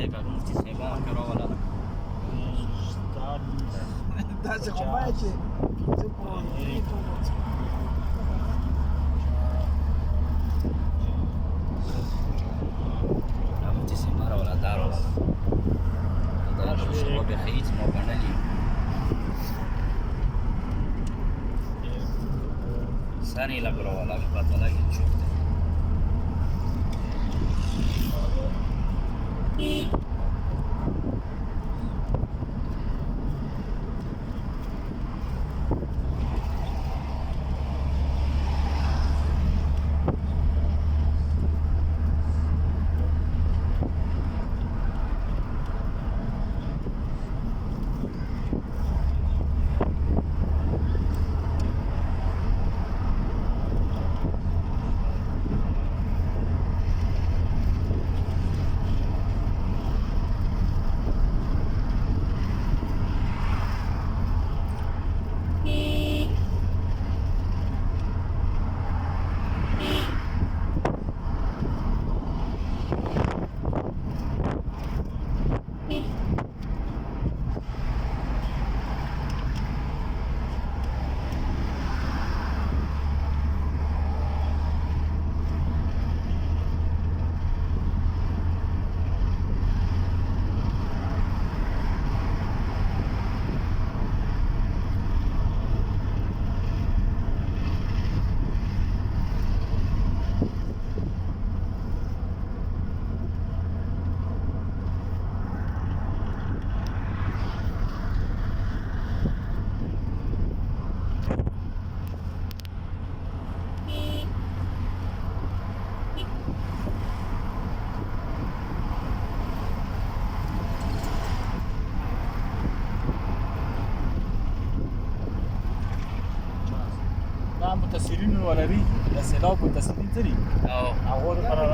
صاحب مفتي صاحبان کې راولاله داسې خو باید چې پنځه درې مفتي صاحب راولاله دا راولاله دا شو به هیڅ مو ګڼلې ثاني لا راولاله پته لګي چې متصلین ولري د سیلاب متصلین تري او هغه لپاره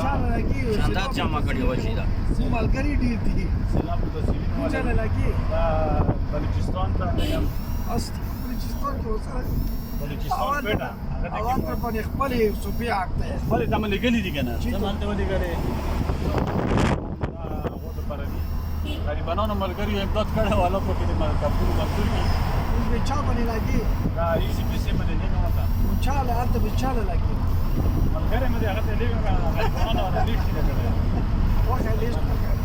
شاندار جمع کړی و چې دا ملګري ډېر دي سیلاب متصلین چاله ولري لګي دا بلوچستان ته یم اصلي بلوچستان کې وسره بلوچستان پیټه هغه اول ته تر باندې خپل صوبې حق ده خپل ته ملي ګلې دي کنه چې زمانته ودی ګلې هغه لپاره دي غریبانو ملګری امداد کړه والا په کې د کابل منظور کی اوس به چا باندې لګي دا ایسی پیسې باندې نه کومه چاله انته به چاله لګي ملګری مې هغه ته لګا غریبانو ولا لیک نه کړه واخه لیست